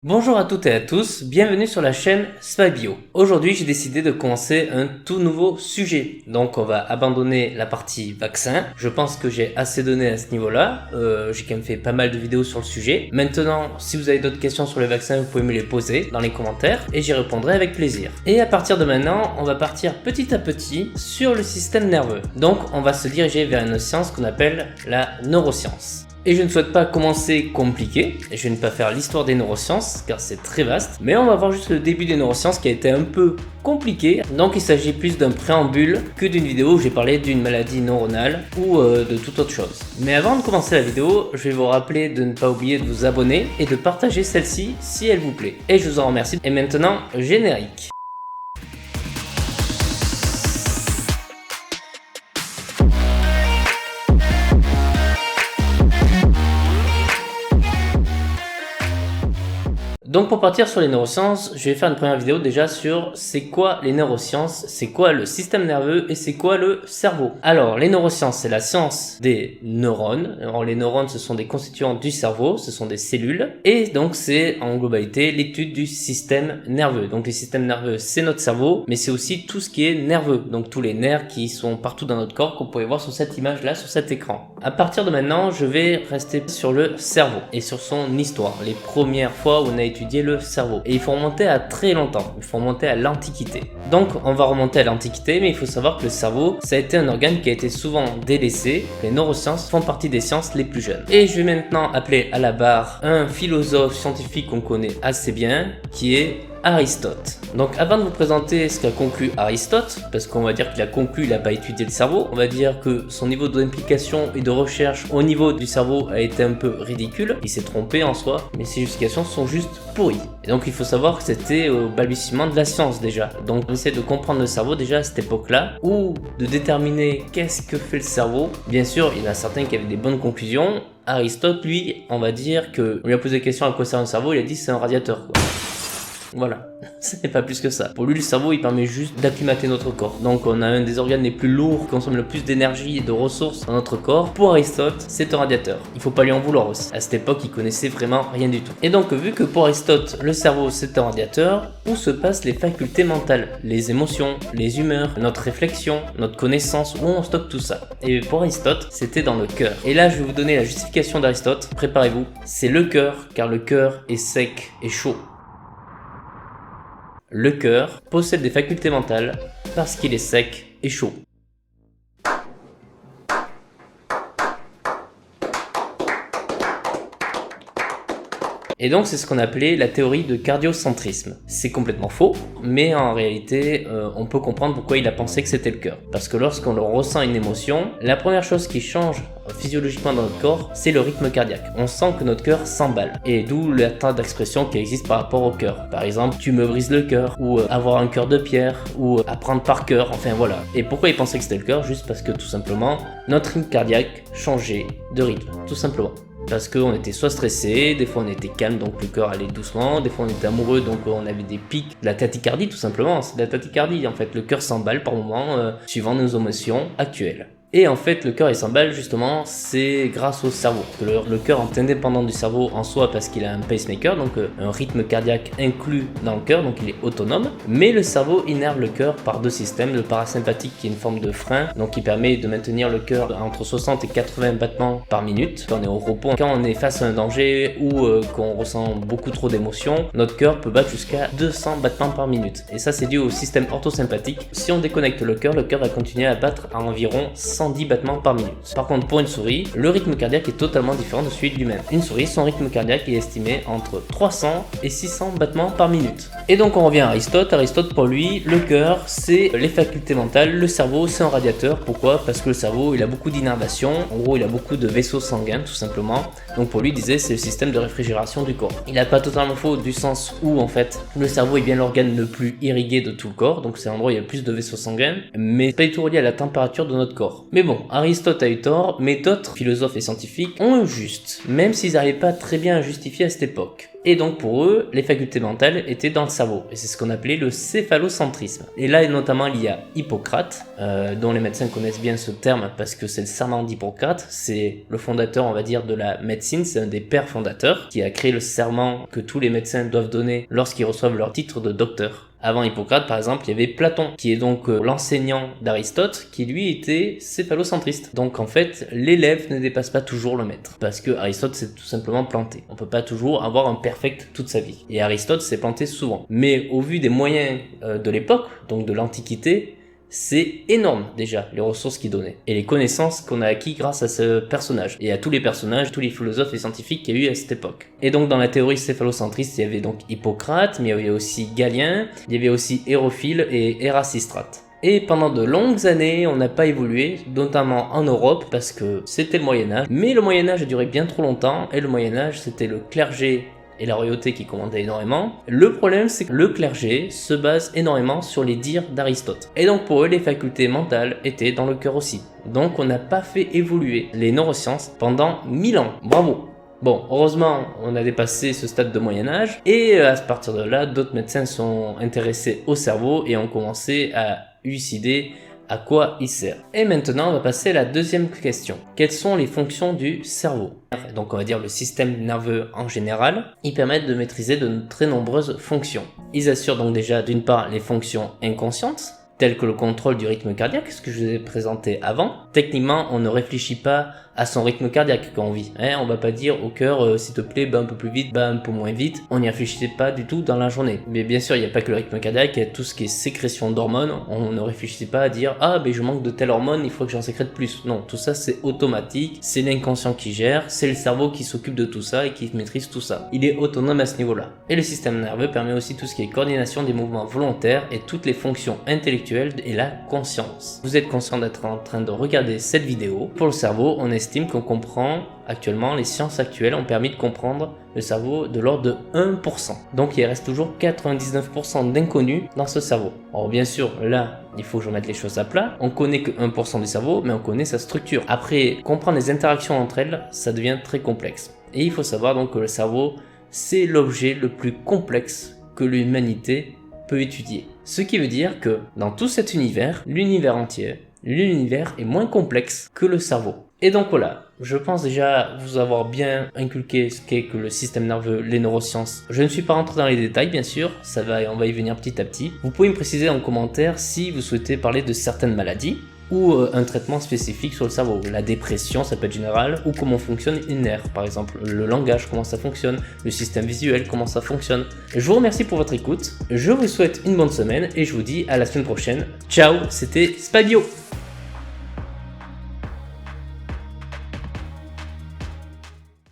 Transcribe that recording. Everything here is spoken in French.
Bonjour à toutes et à tous, bienvenue sur la chaîne SpyBio. Aujourd'hui j'ai décidé de commencer un tout nouveau sujet. Donc on va abandonner la partie vaccin. Je pense que j'ai assez donné à ce niveau là. J'ai quand même fait pas mal de vidéos sur le sujet. Maintenant si vous avez d'autres questions sur les vaccins, vous pouvez me les poser dans les commentaires et j'y répondrai avec plaisir. Et à partir de maintenant on va partir petit à petit sur le système nerveux. Donc on va se diriger vers une science qu'on appelle la neuroscience. Et je ne souhaite pas commencer compliqué, et je vais ne pas faire l'histoire des neurosciences, car c'est très vaste, mais on va voir juste le début des neurosciences qui a été un peu compliqué, donc il s'agit plus d'un préambule que d'une vidéo où j'ai parlé d'une maladie neuronale ou de toute autre chose. Mais avant de commencer la vidéo, je vais vous rappeler de ne pas oublier de vous abonner et de partager celle-ci si elle vous plaît. Et je vous en remercie. Et maintenant, générique. Donc pour partir sur les neurosciences, je vais faire une première vidéo déjà sur c'est quoi les neurosciences, c'est quoi le système nerveux et c'est quoi le cerveau. Alors les neurosciences c'est la science des neurones. Alors les neurones ce sont des constituants du cerveau, ce sont des cellules et donc c'est en globalité l'étude du système nerveux. Donc les systèmes nerveux c'est notre cerveau mais c'est aussi tout ce qui est nerveux, donc tous les nerfs qui sont partout dans notre corps qu'on pouvait voir sur cette image là, sur cet écran. À partir de maintenant je vais rester sur le cerveau et sur son histoire, les premières fois où on a étudié le cerveau. Et il faut remonter à très longtemps, il faut remonter à l'Antiquité. Donc on va remonter à l'Antiquité, mais il faut savoir que le cerveau, ça a été un organe qui a été souvent délaissé. Les neurosciences font partie des sciences les plus jeunes. Et je vais maintenant appeler à la barre un philosophe scientifique qu'on connaît assez bien, qui est Aristote. Donc avant de vous présenter ce qu'a conclu Aristote, parce qu'on va dire qu'il a conclu, il n'a pas étudié le cerveau, on va dire que son niveau d'implication et de recherche au niveau du cerveau a été un peu ridicule, il s'est trompé en soi, mais ses justifications sont juste pourries. Et donc il faut savoir que c'était au balbutiement de la science déjà. Donc on essaie de comprendre le cerveau déjà à cette époque-là, ou de déterminer qu'est-ce que fait le cerveau. Bien sûr, il y en a certains qui avaient des bonnes conclusions. Aristote, lui, on va dire que on lui a posé des questions à quoi sert un cerveau, il a dit c'est un radiateur quoi. Voilà, c'est pas plus que ça. Pour lui, le cerveau, il permet juste d'acclimater notre corps. Donc, on a un des organes les plus lourds, qui consomme le plus d'énergie et de ressources dans notre corps. Pour Aristote, c'est un radiateur. Il faut pas lui en vouloir aussi. À cette époque, il connaissait vraiment rien du tout. Et donc, vu que pour Aristote, le cerveau, c'est un radiateur, où se passent les facultés mentales, les émotions, les humeurs, notre réflexion, notre connaissance, où on stocke tout ça. Et pour Aristote, c'était dans le cœur. Et là, je vais vous donner la justification d'Aristote. Préparez-vous. C'est le cœur, car le cœur est sec et chaud. Le cœur possède des facultés mentales parce qu'il est sec et chaud. Et donc c'est ce qu'on appelait la théorie de cardiocentrisme. C'est complètement faux, mais en réalité on peut comprendre pourquoi il a pensé que c'était le cœur. Parce que lorsqu'on ressent une émotion, la première chose qui change physiologiquement dans notre corps, c'est le rythme cardiaque. On sent que notre cœur s'emballe. Et d'où le tas d'expressions qui existent par rapport au cœur. Par exemple, tu me brises le cœur, ou avoir un cœur de pierre, ou apprendre par cœur, enfin voilà. Et pourquoi il pensait que c'était le cœur? Juste parce que tout simplement, notre rythme cardiaque changeait de rythme, tout simplement. Parce qu'on était soit stressé, des fois on était calme donc le cœur allait doucement, des fois on était amoureux donc on avait des pics, de la tachycardie tout simplement, c'est de la tachycardie en fait, le cœur s'emballe par moment suivant nos émotions actuelles. Et en fait, le cœur il s'emballe justement, c'est grâce au cerveau. Le cœur est indépendant du cerveau en soi parce qu'il a un pacemaker, donc un rythme cardiaque inclus dans le cœur, donc il est autonome. Mais le cerveau innerve le cœur par deux systèmes, le parasympathique qui est une forme de frein, donc qui permet de maintenir le cœur entre 60 et 80 battements par minute quand on est au repos. Quand on est face à un danger ou qu'on ressent beaucoup trop d'émotions, notre cœur peut battre jusqu'à 200 battements par minute. Et ça c'est dû au système orthosympathique. Si on déconnecte le cœur va continuer à battre à environ 110 battements par minute. Par contre, pour une souris, le rythme cardiaque est totalement différent de celui de l'humain. Une souris, son rythme cardiaque est estimé entre 300 et 600 battements par minute. Et donc on revient à Aristote. Aristote, pour lui, le cœur, c'est les facultés mentales. Le cerveau, c'est un radiateur. Pourquoi? Parce que le cerveau, il a beaucoup d'innervation. En gros, il a beaucoup de vaisseaux sanguins, tout simplement. Donc pour lui, il disait, c'est le système de réfrigération du corps. Il n'a pas totalement faux du sens où, en fait, le cerveau est bien l'organe le plus irrigué de tout le corps. Donc c'est un endroit où il y a plus de vaisseaux sanguins. Mais pas du tout relié à la température de notre corps. Mais bon, Aristote a eu tort, mais d'autres philosophes et scientifiques ont eu juste, même s'ils n'arrivaient pas très bien à justifier à cette époque. Et donc pour eux, les facultés mentales étaient dans le cerveau, et c'est ce qu'on appelait le céphalocentrisme. Et là, notamment, il y a Hippocrate, dont les médecins connaissent bien ce terme parce que c'est le serment d'Hippocrate, c'est le fondateur, on va dire, de la médecine, c'est un des pères fondateurs, qui a créé le serment que tous les médecins doivent donner lorsqu'ils reçoivent leur titre de docteur. Avant Hippocrate, par exemple, il y avait Platon, qui est donc l'enseignant d'Aristote, qui lui était céphalocentriste. Donc en fait, l'élève ne dépasse pas toujours le maître, parce que Aristote s'est tout simplement planté. On peut pas toujours avoir un perfect toute sa vie. Et Aristote s'est planté souvent. Mais au vu des moyens de l'époque, donc de l'Antiquité, c'est énorme déjà les ressources qu'il donnait et les connaissances qu'on a acquis grâce à ce personnage et à tous les personnages, tous les philosophes et scientifiques qu'il y a eu à cette époque. Et donc dans la théorie céphalocentriste, il y avait donc Hippocrate, mais il y avait aussi Galien, il y avait aussi Hérophile et Érasistrate. Et pendant de longues années, on n'a pas évolué, notamment en Europe, parce que c'était le Moyen-Âge. Mais le Moyen-Âge a duré bien trop longtemps, et le Moyen-Âge, c'était le clergé et la royauté qui commandaient énormément. Le problème, c'est que le clergé se base énormément sur les dires d'Aristote. Et donc pour eux, les facultés mentales étaient dans le cœur aussi. Donc on n'a pas fait évoluer les neurosciences pendant 1000 ans. Bravo! Bon, heureusement, on a dépassé ce stade de Moyen-Âge, et à partir de là, d'autres médecins sont intéressés au cerveau et ont commencé à élucider à quoi il sert. Et maintenant, on va passer à la deuxième question. Quelles sont les fonctions du cerveau? Donc on va dire le système nerveux en général. Ils permettent de maîtriser de très nombreuses fonctions. Ils assurent donc déjà d'une part les fonctions inconscientes, telles que le contrôle du rythme cardiaque, ce que je vous ai présenté avant. Techniquement, on ne réfléchit pas à son rythme cardiaque quand on vit. On va pas dire au cœur, s'il te plaît, bat un peu plus vite, bat un peu moins vite. On n'y réfléchissait pas du tout dans la journée. Mais bien sûr, il n'y a pas que le rythme cardiaque, il y a tout ce qui est sécrétion d'hormones. On ne réfléchissait pas à dire, ah, ben je manque de telle hormone, il faut que j'en sécrète plus. Non, tout ça c'est automatique, c'est l'inconscient qui gère, c'est le cerveau qui s'occupe de tout ça et qui maîtrise tout ça. Il est autonome à ce niveau-là. Et le système nerveux permet aussi tout ce qui est coordination des mouvements volontaires et toutes les fonctions intellectuelles et la conscience. Vous êtes conscient d'être en train de regarder cette vidéo. Pour le cerveau, on estime qu'on comprend actuellement, les sciences actuelles ont permis de comprendre le cerveau de l'ordre de 1%. Donc il reste toujours 99% d'inconnus dans ce cerveau. Alors bien sûr, là, il faut que je remette les choses à plat. On connaît que 1% du cerveau, mais on connaît sa structure. Après, comprendre les interactions entre elles, ça devient très complexe. Et il faut savoir donc que le cerveau, c'est l'objet le plus complexe que l'humanité peut étudier. Ce qui veut dire que dans tout cet univers, l'univers entier, l'univers est moins complexe que le cerveau. Et donc voilà, je pense déjà vous avoir bien inculqué ce qu'est que le système nerveux, les neurosciences. Je ne suis pas rentré dans les détails bien sûr, on va y venir petit à petit. Vous pouvez me préciser en commentaire si vous souhaitez parler de certaines maladies ou un traitement spécifique sur le cerveau. La dépression, ça peut être général, ou comment fonctionne une nerf, par exemple, le langage, comment ça fonctionne, le système visuel, comment ça fonctionne. Je vous remercie pour votre écoute, je vous souhaite une bonne semaine et je vous dis à la semaine prochaine. Ciao, c'était Spabio.